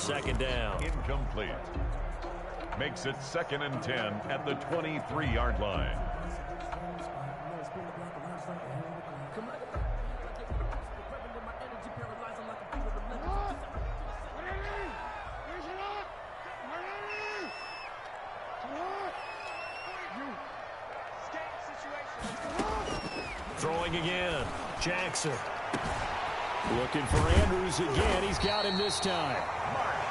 second down. Incomplete. Makes it 2nd and 10 at the 23-yard line. Throwing again. Jackson. Looking for Andrews again. He's got him this time.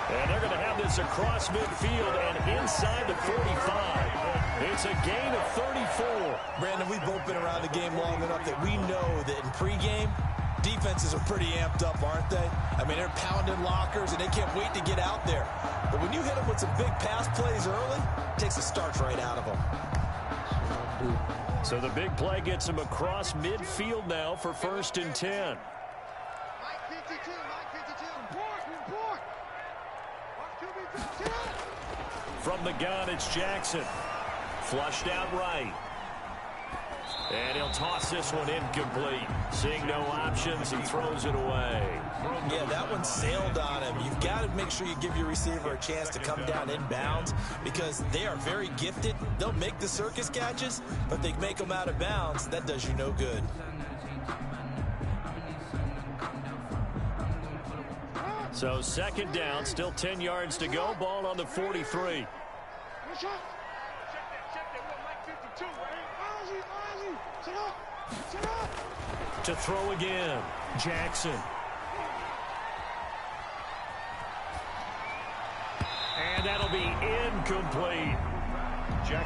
And they're going to have this across midfield and inside the 45. It's a gain of 34. Brandon, we've both been around the game long enough that we know that in pregame, defenses are pretty amped up, aren't they? I mean, they're pounding lockers, and they can't wait to get out there. But when you hit them with some big pass plays early, it takes the starch right out of them. So the big play gets him across midfield now for 1st and 10. From the gun, it's Jackson. Flushed out right. And he'll toss this one incomplete. Seeing no options, he throws it away. Yeah, that one sailed on him. You've got to make sure you give your receiver a chance to come down inbounds because they are very gifted. They'll make the circus catches, but they make them out of bounds. That does you no good. So 2nd down, still 10 yards to go. Ball on the 43. To throw again, Jackson. And that'll be incomplete.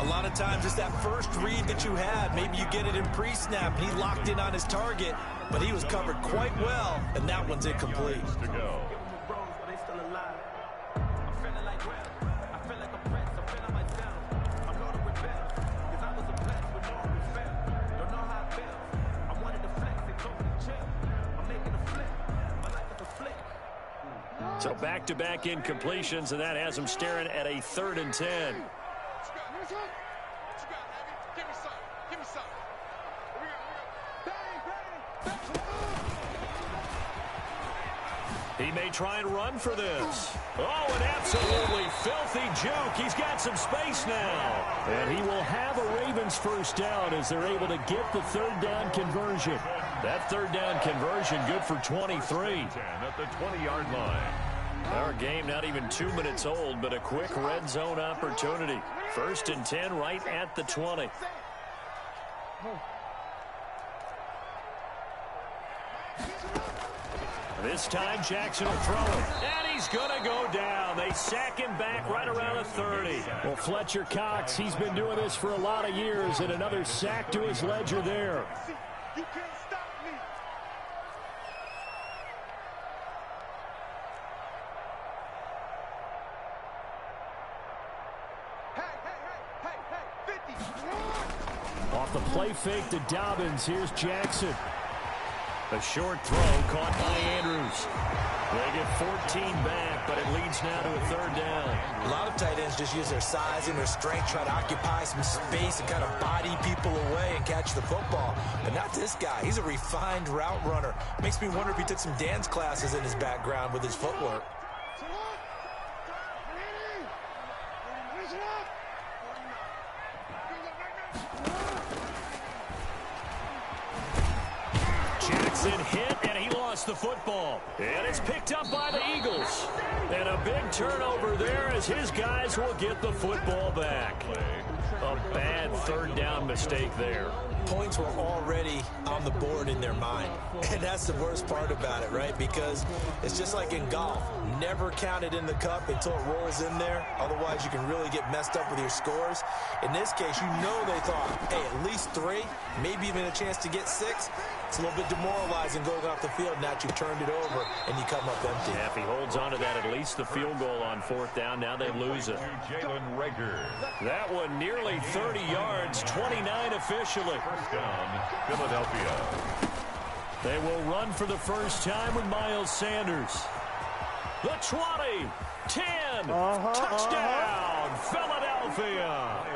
A lot of times it's that first read that you have. Maybe you get it in pre-snap. He locked in on his target, but he was covered quite well, and that one's incomplete. To go. So back-to-back incompletions, and that has him staring at a 3rd and 10. He may try and run for this. Oh, an absolutely filthy juke. He's got some space now. And he will have a Ravens 1st down as they're able to get the 3rd down conversion. That 3rd down conversion good for 23. At the 20-yard line. Our game not even 2 minutes old, but a quick red zone opportunity. 1st and 10 right at the 20. This time Jackson will throw it. And he's going to go down. They sack him back right around the 30. Well, Fletcher Cox, he's been doing this for a lot of years, and another sack to his ledger there. You can't stop me. Hey, 50. Off the play fake to Dobbins. Here's Jackson. A short throw caught by Andrews. They get 14 back, but it leads now to a 3rd down. A lot of tight ends just use their size and their strength, try to occupy some space and kind of body people away and catch the football. But not this guy. He's a refined route runner. Makes me wonder if he took some dance classes in his background with his footwork. Jackson hit, and he lost the football. And it's picked up by the Eagles. And a big turnover there as his guys will get the football back. A bad 3rd down mistake there. Points were already on the board in their mind. And that's the worst part about it, right? Because it's just like in golf. Never count it in the cup until it rolls in there. Otherwise, you can really get messed up with your scores. In this case, you know they thought, hey, at least 3, maybe even a chance to get 6. It's a little bit demoralizing going off the field now that you've turned it over and you come up empty. Yeah, if he holds on to that, at least the field goal on 4th down. Now they lose it. Jalen Rager. That one nearly 30 yards, 29 officially. 1st down, Philadelphia. They will run for the first time with Miles Sanders. The 20, 10, touchdown, Philadelphia.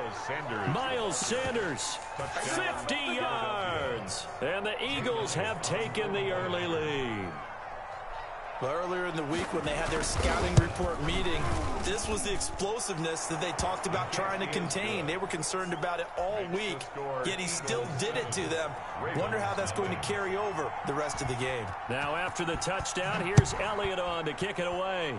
Miles Sanders, 50 yards. And the Eagles have taken the early lead. Well, earlier in the week when they had their scouting report meeting, this was the explosiveness that they talked about trying to contain. They were concerned about it all week, yet he still did it to them. Wonder how that's going to carry over the rest of the game. Now after the touchdown, here's Elliott on to kick it away.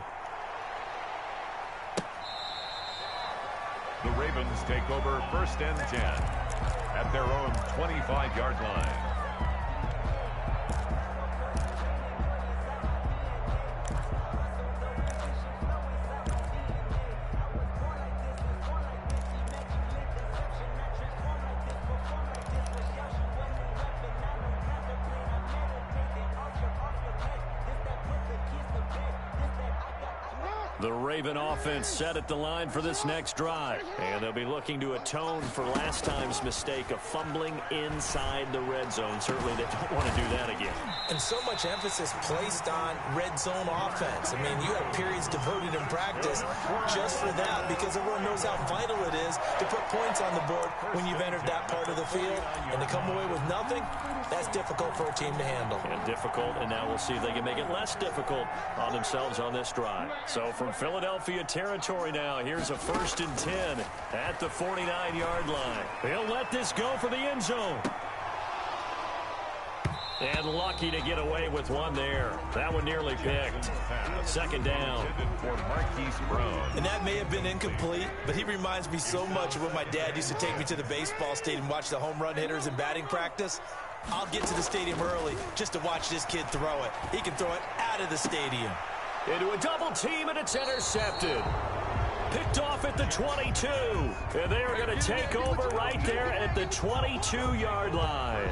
The Ravens take over 1st and 10 at their own 25-yard line. The Raven offense set at the line for this next drive. And they'll be looking to atone for last time's mistake of fumbling inside the red zone. Certainly they don't want to do that again. And so much emphasis placed on red zone offense. I mean, you have periods devoted in practice just for that because everyone knows how vital it is to put points on the board when you've entered that part of the field. And to come away with nothing, that's difficult for a team to handle. And difficult, and now we'll see if they can make it less difficult on themselves on this drive. So from Philadelphia territory now, here's a 1st and 10 at the 49-yard line. He'll let this go for the end zone. And lucky to get away with one there. That one nearly picked. 2nd down. And that may have been incomplete, but he reminds me so much of when my dad used to take me to the baseball stadium and watch the home run hitters in batting practice. I'll get to the stadium early just to watch this kid throw it. He can throw it out of the stadium. Into a double team, and it's intercepted. Picked off at the 22. And they are going to take over right there at the 22-yard line.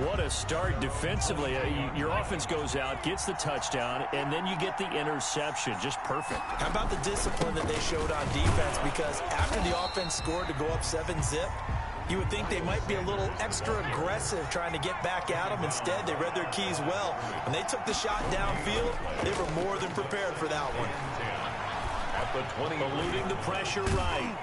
What a start defensively. Your offense goes out, gets the touchdown, and then you get the interception. Just perfect. How about the discipline that they showed on defense? Because after the offense scored to go up 7-zip, you would think they might be a little extra aggressive trying to get back at them. Instead, they read their keys well. When they took the shot downfield, they were more than prepared for that one. At the 20, eluding the pressure right.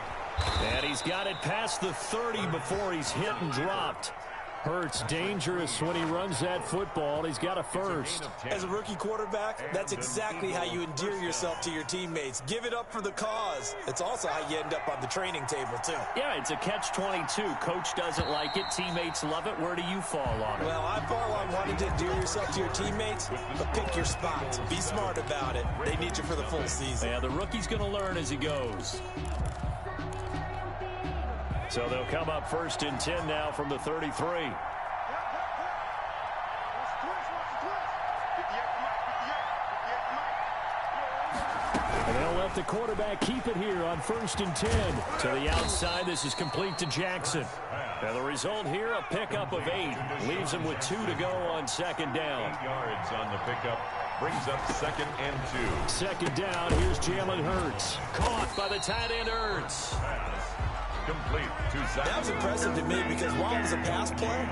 And he's got it past the 30 before he's hit and dropped. Hurts dangerous when he runs that football. He's got a first. As a rookie quarterback, that's exactly how you endear yourself to your teammates. Give it up for the cause. It's also how you end up on the training table, too. Yeah, it's a catch-22. Coach doesn't like it. Teammates love it. Where do you fall on it? Well, I fall on wanting to endear yourself to your teammates, but pick your spots. Be smart about it. They need you for the full season. Yeah, the rookie's going to learn as he goes. So they'll come up 1st and 10 now from the 33. And they'll let the quarterback keep it here on 1st and 10. To the outside, this is complete to Jackson. Now the result here, a pickup of 8. Leaves him with 2 to go on 2nd down. 8 yards on the pickup. Brings up 2nd and 2. 2nd down, here's Jalen Hurts. Caught by the tight end Hurts. Complete to Zach. That was impressive to me because while it was a pass play,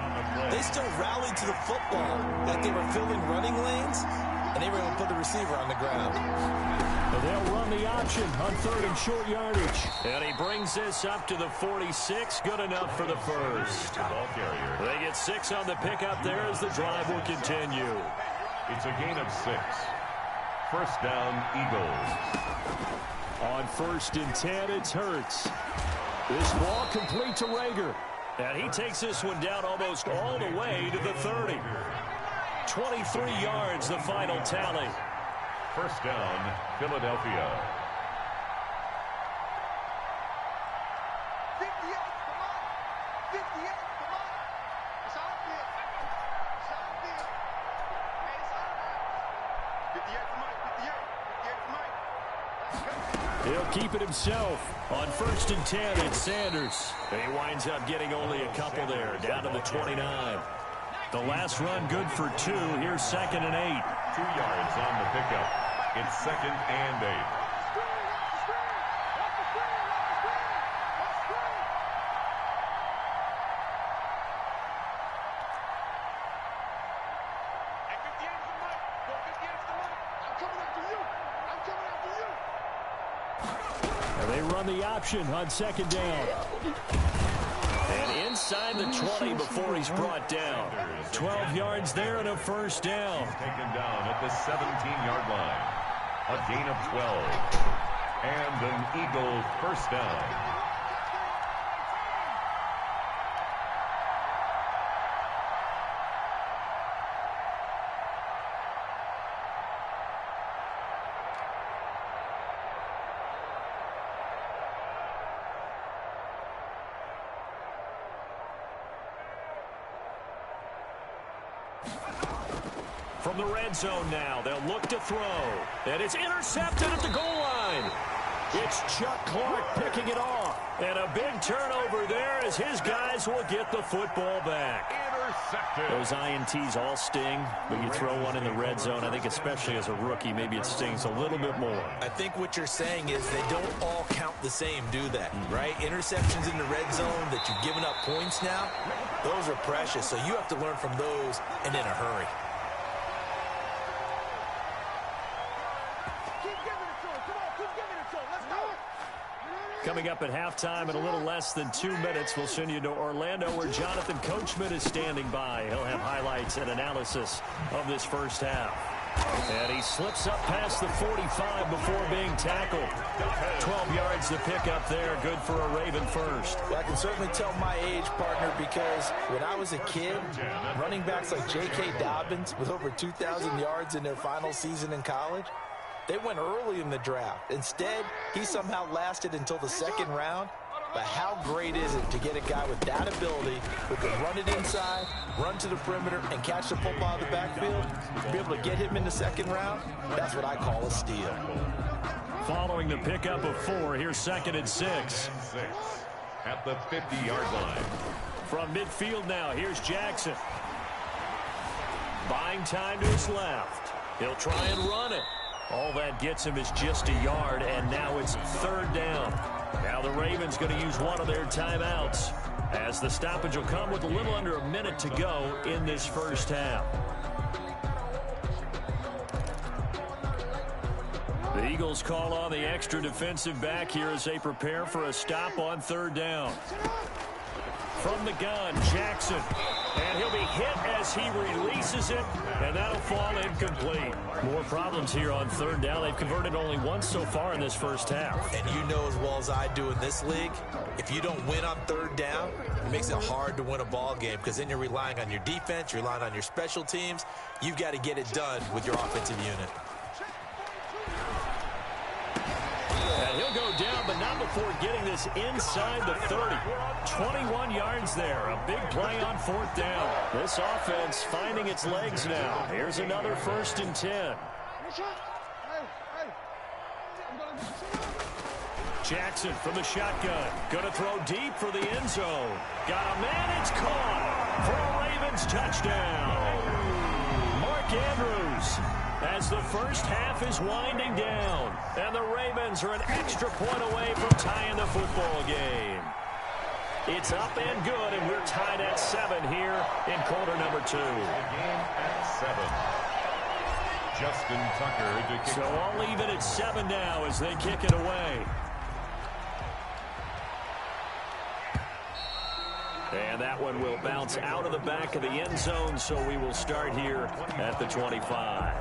they still rallied to the football like they were filling running lanes, and they were able to put the receiver on the ground. But they'll run the option on 3rd and short yardage. And he brings this up to the 46. Good enough for the first. Ball carrier. They get 6 on the pickup there as the drive will continue. It's a gain of 6. 1st down, Eagles. On 1st and 10, it's Hurts. This ball complete to Rager. And he takes this one down almost all the way to the 30. 23 yards, the final tally. 1st down, Philadelphia. 58, come on. 58, come on. It's out there. It's out there. Hey, it's out there. 58 to Mike, 58. 58 to Mike. Let's go. He'll keep it himself. On 1st and 10, it's Sanders. And he winds up getting only a couple there, down to the 29. The last run good for 2. Here's 2nd and 8. 2 yards on the pickup. It's 2nd and 8. And they run the option on 2nd down. And inside the 20 before he's brought down. 12 yards there and a first down. Taken down at the 17-yard line. A gain of 12. And an Eagle first down. From the red zone now, they'll look to throw. And it's intercepted at the goal line. It's Chuck Clark picking it off. And a big turnover there as his guys will get the football back. Intercepted. Those INTs all sting, but you throw one in the red zone, I think especially as a rookie, maybe it stings a little bit more. I think what you're saying is they don't all count the same, do that, right? Interceptions in the red zone that you've given up points now, those are precious. So you have to learn from those and in a hurry. Coming up at halftime in a little less than 2 minutes, we'll send you to Orlando where Jonathan Coachman is standing by. He'll have highlights and analysis of this first half. And he slips up past the 45 before being tackled. 12 yards to pick up there. Good for a Raven first. Well, I can certainly tell my age, partner, because when I was a kid, running backs like J.K. Dobbins with over 2,000 yards in their final season in college, they went early in the draft. Instead, he somehow lasted until the second round. But how great is it to get a guy with that ability who can run it inside, run to the perimeter, and catch the football out of the backfield? To be able to get him in the second round, that's what I call a steal. Following the pickup of 4, here's 2nd and 6. At the 50-yard line. From midfield now, here's Jackson. Buying time to his left. He'll try and run it. All that gets him is just a yard, and now it's 3rd down. Now the Ravens going to use one of their timeouts as the stoppage will come with a little under a minute to go in this first half. The Eagles call on the extra defensive back here as they prepare for a stop on 3rd down. From the gun, Jackson. And he'll be hit as he releases it, and that'll fall incomplete. More problems here on 3rd down. They've converted only once so far in this first half. And you know as well as I do in this league, if you don't win on 3rd down, it makes it hard to win a ball game because then you're relying on your defense, you're relying on your special teams. You've got to get it done with your offensive unit. And he'll go down, but not before getting this inside the 30. 21 yards there. A big play on 4th down. This offense finding its legs now. Here's another 1st and 10. Jackson from the shotgun. Going to throw deep for the end zone. Got a man. It's caught for a Ravens touchdown. Mark Andrews. As the first half is winding down, and the Ravens are an extra point away from tying the football game. It's up and good, and we're tied at 7 here in quarter number 2. The game at 7. Justin Tucker to kick. So I'll leave it at 7 now as they kick it away. And that one will bounce out of the back of the end zone, so we will start here at the 25.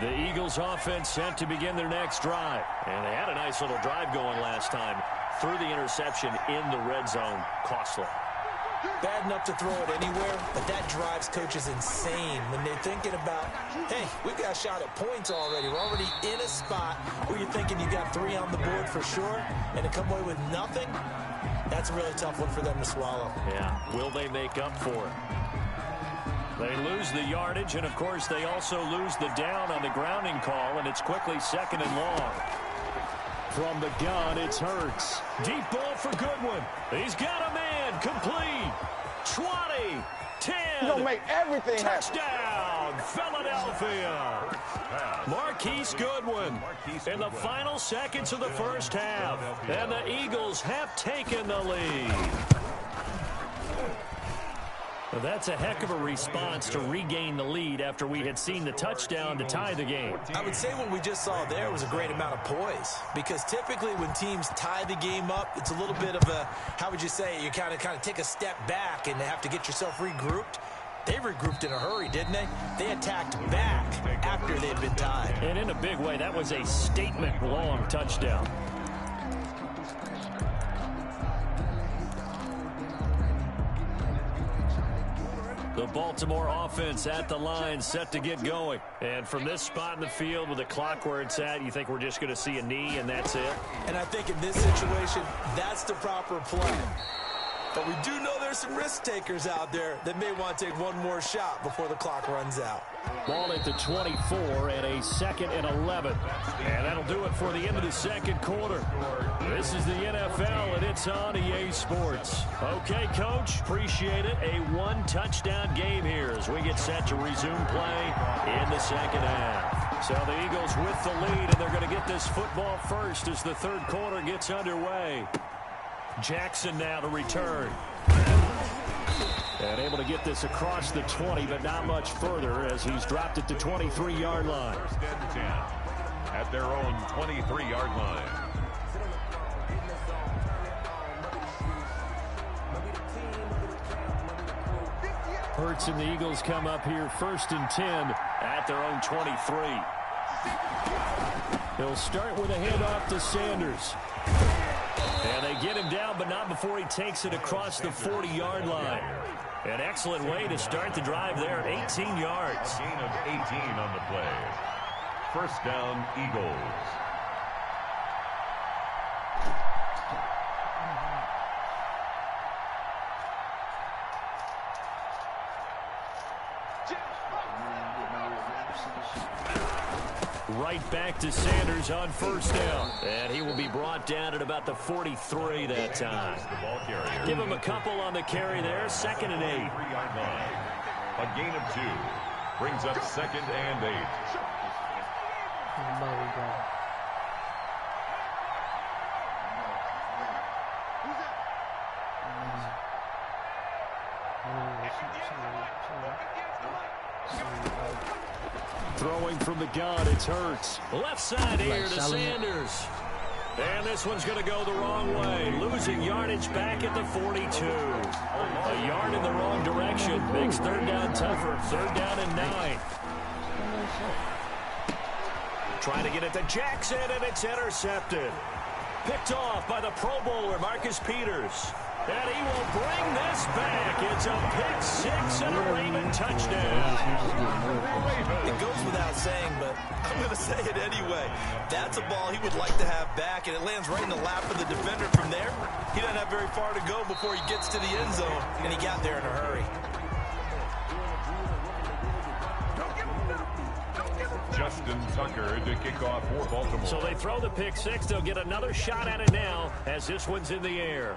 The Eagles offense set to begin their next drive. And they had a nice little drive going last time. Through the interception in the red zone. Costly. Bad enough to throw it anywhere, but that drives coaches insane when they're thinking about, hey, we've got a shot at points already. We're already in a spot where you're thinking you got 3 on the board for sure, and to come away with nothing, that's a really tough one for them to swallow. Yeah, will they make up for it? They lose the yardage, and of course they also lose the down on the grounding call, and it's quickly 2nd and long. From the gun, it's Hurts. Deep ball for Goodwin. He's got a man. Complete. 20. 10. You're going to make everything Touchdown, Philadelphia. Marquise Goodwin in the final seconds of the first half. And the Eagles have taken the lead. Well, that's a heck of a response to regain the lead after we had seen the touchdown to tie the game. I would say what we just saw there was a great amount of poise, because typically when teams tie the game up, it's a little bit of a, how would you say, you kind of take a step back and have to get yourself regrouped. They regrouped in a hurry, didn't they? They attacked back after they'd been tied. And in a big way, that was a statement-long touchdown. The Baltimore offense at the line, set to get going. And from this spot in the field with the clock where it's at, you think we're just going to see a knee and that's it? And I think in this situation, that's the proper play. But we do know there's some risk takers out there that may want to take one more shot before the clock runs out. Ball at the 24 and a 2nd and 11. And that'll do it for the end of the second quarter. This is the NFL, and it's on EA Sports. Okay, Coach, appreciate it. A one-touchdown game here as we get set to resume play in the second half. So the Eagles with the lead, and they're going to get this football first as the third quarter gets underway. Jackson now to return. And able to get this across the 20, but not much further as he's dropped at the 23-yard line. 1st and 10 at their own 23-yard line. Hurts and the Eagles come up here 1st and 10 at their own 23. He'll start with a handoff to Sanders. And they get him down, but not before he takes it across the 40-yard line. An excellent way to start the drive there, 18 yards. A gain of 18 on the play. 1st down, Eagles. Right back to Sanders on 1st down. And he will be brought down at about the 43 that time. The ball carrier. Give him a couple on the carry there, 2nd and 8. 3-yard line. A gain of 2 brings up 2nd and 8. Throwing from the gun, it's Hurts. Left side here to Sanders. And this one's going to go the wrong way. Losing yardage back at the 42. A yard in the wrong direction. Makes 3rd down tougher. 3rd down and 9. Trying to get it to Jackson, and it's intercepted. Picked off by the Pro Bowler, Marcus Peters. And he will bring this back. It's a pick 6 and a Raven touchdown. It goes without saying, but I'm going to say it anyway. That's a ball he would like to have back, and it lands right in the lap of the defender from there. He doesn't have very far to go before he gets to the end zone, and he got there in a hurry. Justin Tucker to kick off for Baltimore. So they throw the pick 6. They'll get another shot at it now as this one's in the air.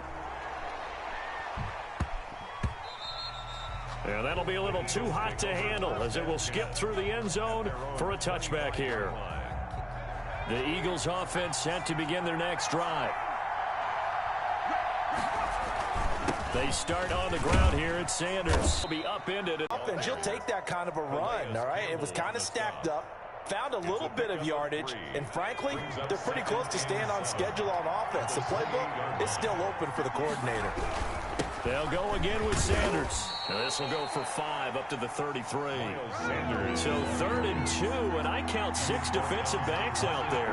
And that'll be a little too hot to handle as it will skip through the end zone for a touchback here. The Eagles offense set to begin their next drive. They start on the ground here at Sanders. Will be upended. Offense, you'll take that kind of a run, all right? It was kind of stacked up, found a little bit of yardage, and frankly, they're pretty close to staying on schedule on offense. The playbook is still open for the coordinator. They'll go again with Sanders. And this will go for 5 up to the 33. So 3rd and 2, and I count 6 defensive backs out there.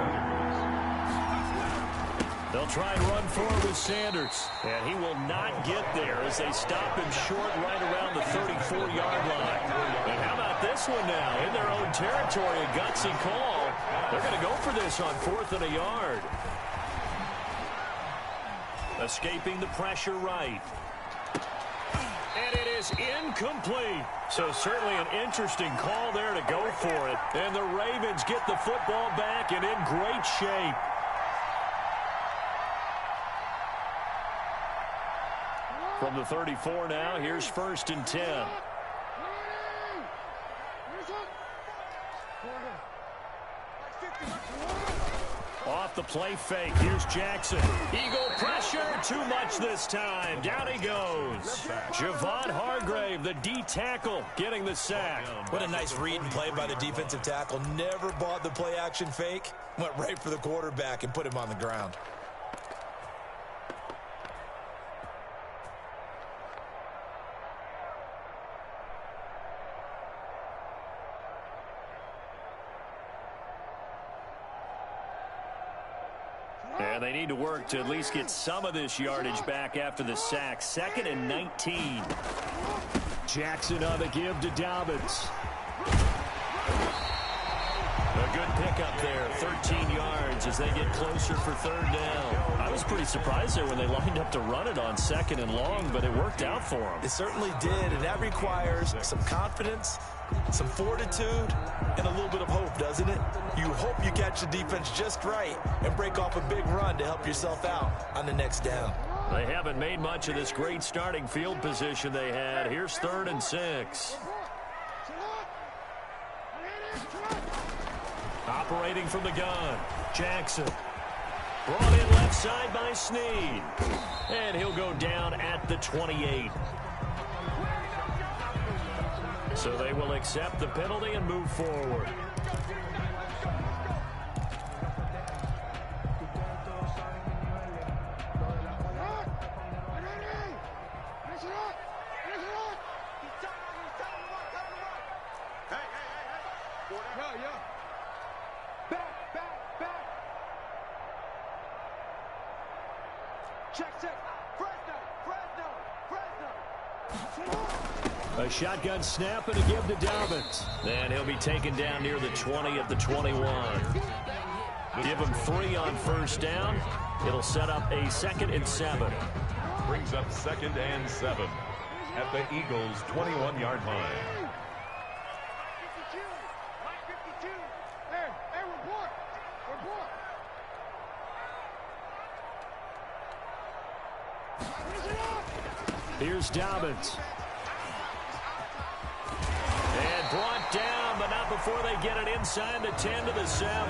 They'll try and run forward with Sanders. And he will not get there as they stop him short right around the 34-yard line. And how about this one now? In their own territory, a gutsy call. They're going to go for this on 4th and a yard. Escaping the pressure right. And it is incomplete. So certainly an interesting call there to go for it. And the Ravens get the football back and in great shape. From the 34 now, here's 1st and 10. off the play fake. Here's Jackson. Eagle pressure. Too much this time. Down he goes. Javon Hargrave, the D tackle, getting the sack. What a nice read and play by the defensive tackle. Never bought the play action fake. Went right for the quarterback and put him on the ground. And they need to work to at least get some of this yardage back after the sack. 2nd and 19. Jackson on the give to Dobbins. A good pickup there, 13 yards as they get closer for 3rd down. I was pretty surprised there when they lined up to run it on 2nd and long, but it worked out for them. It certainly did, and that requires some confidence, some fortitude, and a little bit of hope, doesn't it? You hope you catch the defense just right and break off a big run to help yourself out on the next down. They haven't made much of this great starting field position they had. Here's 3rd and 6. Operating from the gun, Jackson. Brought in left side by Snead. And he'll go down at the 28. So they will accept the penalty and move forward. A shotgun snap and a give to Dobbins. And he'll be taken down near the 20 at the 21. Give him 3 on 1st down. It'll set up a 2nd and 7. Brings up 2nd and 7 at the Eagles' 21-yard line. Here's Dobbins. And brought down, but not before they get it inside the 10 to the 7.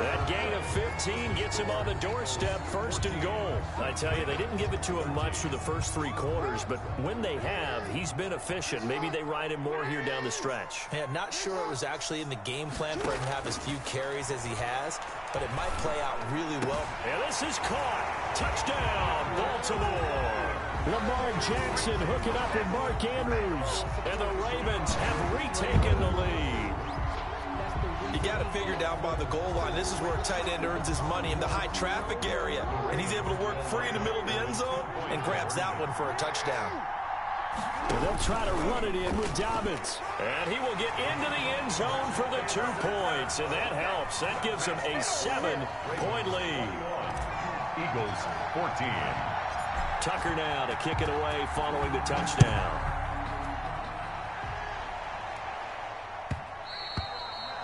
That gain of 15 gets him on the doorstep, 1st and goal. I tell you, they didn't give it to him much for the first 3 quarters, but when they have, he's been efficient. Maybe they ride him more here down the stretch. Yeah, not sure it was actually in the game plan for him to have as few carries as he has, but it might play out really well. And this is caught. Touchdown, Baltimore. Lamar Jackson hooking up with Mark Andrews. And the Ravens have retaken the lead. You got to figure down by the goal line. This is where a tight end earns his money in the high traffic area. And he's able to work free in the middle of the end zone and grabs that one for a touchdown. And they'll try to run it in with Dobbins. And he will get into the end zone for the 2 points. And that helps. That gives him a 7-point lead. Eagles 14. Tucker now to kick it away following the touchdown.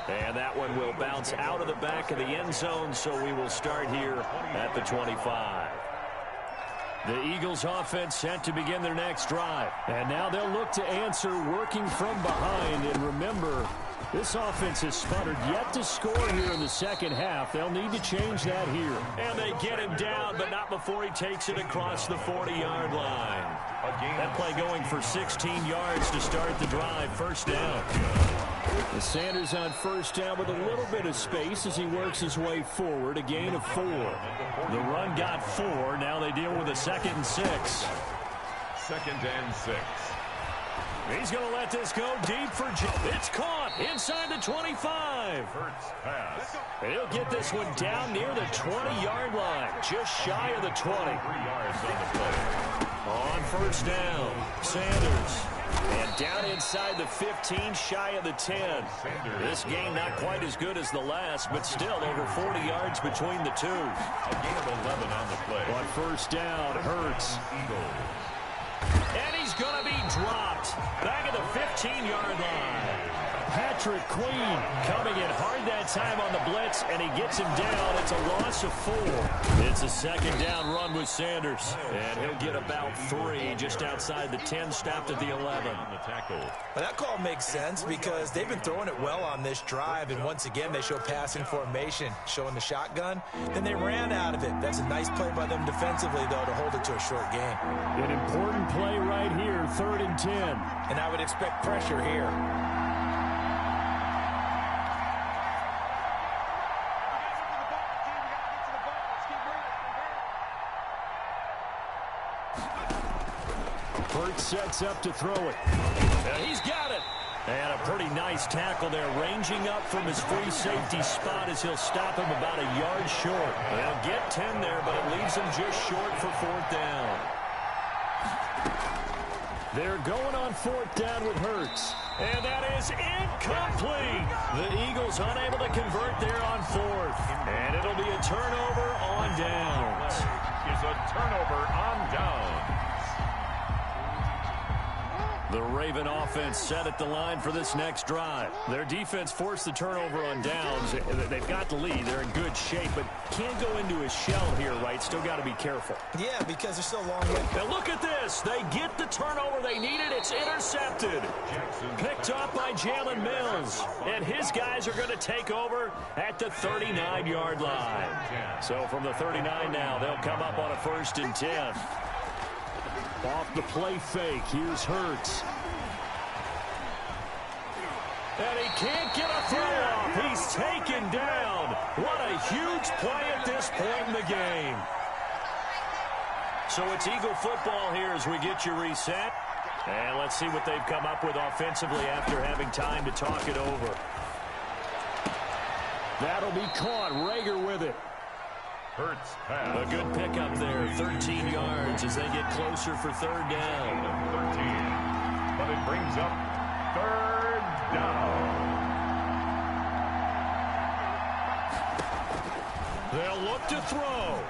And that one will bounce out of the back of the end zone, so we will start here at the 25. The Eagles offense set to begin their next drive. And now they'll look to answer working from behind. And remember, this offense has sputtered yet to score here in the 2nd half. They'll need to change that here. And they get him down, but not before he takes it across the 40-yard line. That play going for 16 yards to start the drive. 1st down. The Sanders on 1st down with a little bit of space as he works his way forward. A gain of 4. The run got 4. Now they deal with a 2nd and 6. 2nd and 6. He's going to let this go deep for it's caught inside the 25. Hurts pass. And he'll get this one down near the 20-yard line, just shy of the 20. 3 yards on the play. On 1st down, Sanders. And down inside the 15, shy of the 10. This game not quite as good as the last, but still over 40 yards between the 2. A gain of 11 on the play. On 1st down, Hurts. And he's going to be dropped back at the 15-yard line. Patrick Queen coming in hard that time on the blitz, and he gets him down. It's a loss of 4. It's a second down run with Sanders, and he'll get about 3 just outside the 10, stopped at the 11. Well, that call makes sense because they've been throwing it well on this drive, and once again they show passing formation, showing the shotgun. Then they ran out of it. That's a nice play by them defensively, though, to hold it to a short gain. An important play right here, 3rd and 10. And I would expect pressure here. Hurts sets up to throw it. And he's got it. And a pretty nice tackle there, ranging up from his free safety spot as he'll stop him about a yard short. They'll get 10 there, but it leaves him just short for 4th down. They're going on 4th down with Hurts. And that is incomplete. The Eagles unable to convert there on 4th. And it'll be a turnover on downs. Is a turnover on downs. The Raven offense set at the line for this next drive. Their defense forced the turnover on downs. They've got the lead. They're in good shape, but can't go into a shell here, right? Still got to be careful. Yeah, because they're still a long way. Now look at this. They get the turnover they needed. It's intercepted. Picked up by Jalen Mills. And his guys are going to take over at the 39-yard line. So from the 39 now, they'll come up on a 1st and 10. Off the play fake, here's Hurts. And he can't get a throw off. He's taken down. What a huge play at this point in the game. So it's Eagle football here as we get you reset. And let's see what they've come up with offensively after having time to talk it over. That'll be caught. Rager with it. Hurts pass. A good pickup there, 13 yards as they get closer for 3rd down. 13, but it brings up 3rd down. They'll look to throw.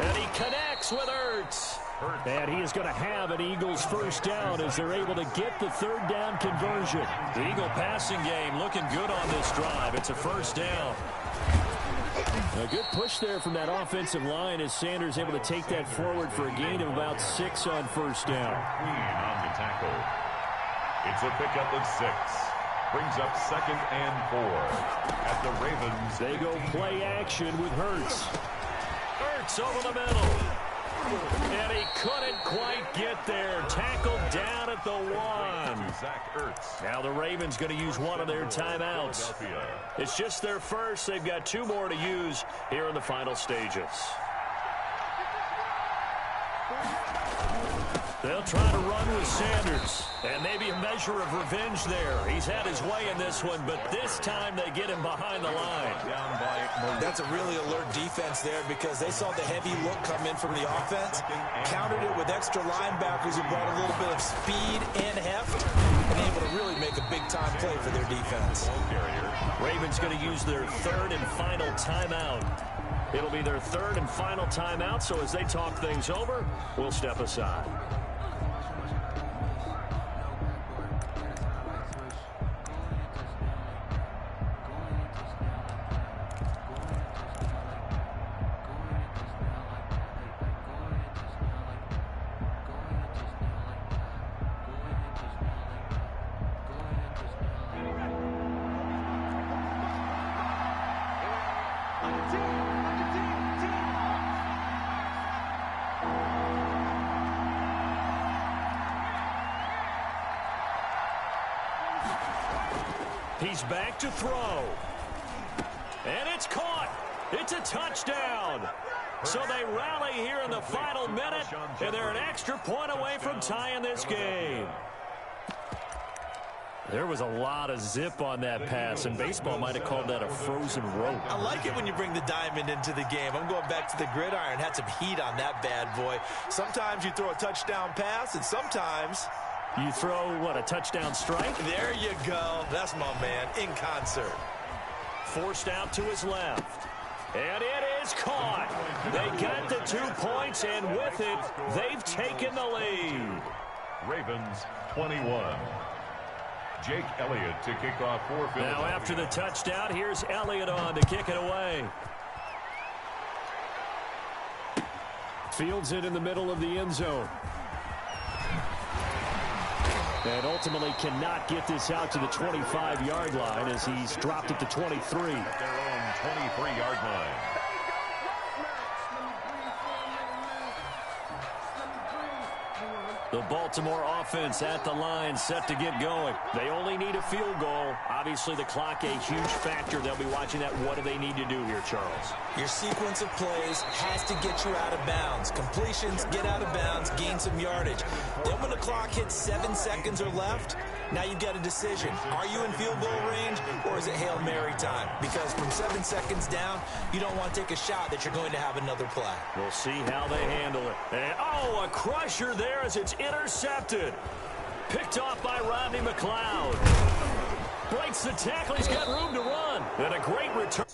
And he connects with Hurts. And he is going to have an Eagles 1st down as they're able to get the 3rd down conversion. The Eagle passing game looking good on this drive. It's a 1st down. A good push there from that offensive line as Sanders able to take that forward for a gain of about 6 on 1st down. Queen on the tackle. It's a pickup of 6. Brings up 2nd and 4. At the Ravens. They go play action with Hurts. Hurts over the middle. And he couldn't quite get there. Tackled down at the 1. Zach Ertz. Now the Ravens going to use one of their timeouts. It's just their first. They've got 2 more to use here in the final stages. They'll try to run with Sanders. And maybe a measure of revenge there. He's had his way in this one, but this time they get him behind the line. That's a really alert defense there because they saw the heavy look come in from the offense, countered it with extra linebackers who brought a little bit of speed and heft, and able to really make a big-time play for their defense. Ravens going to use their 3rd and final timeout. It'll be their 3rd and final timeout, so as they talk things over, we'll step aside. He's back to throw. And it's caught. It's a touchdown. So they rally here in the final minute, and they're an extra point away from tying this game. There was a lot of zip on that pass, and baseball might have called that a frozen rope. I like it when you bring the diamond into the game. I'm going back to the gridiron. Had some heat on that bad boy. Sometimes you throw a touchdown pass, and sometimes you throw, what, a touchdown strike? There you go. That's my man, in concert. Forced out to his left. And it is caught. They got the 2 points, and with it, they've taken the lead. Ravens 21. Jake Elliott to kick off for Philadelphia. Now after the touchdown, here's Elliott on to kick it away. Fields it in the middle of the end zone. And ultimately cannot get this out to the 25-yard line as he's dropped it to 23. At their own 23-yard line. The Baltimore offense at the line, set to get going. They only need a field goal. Obviously, the clock a huge factor. They'll be watching that. What do they need to do here, Charles? Your sequence of plays has to get you out of bounds. Completions, get out of bounds, gain some yardage. Then when the clock hits 7 seconds or left, now you've got a decision. Are you in field goal range, or is it Hail Mary time? Because from 7 seconds down, you don't want to take a shot that you're going to have another play. We'll see how they handle it. And, oh, a crusher there as it's intercepted. Picked off by Rodney McLeod. Breaks the tackle. He's got room to run. And a great return.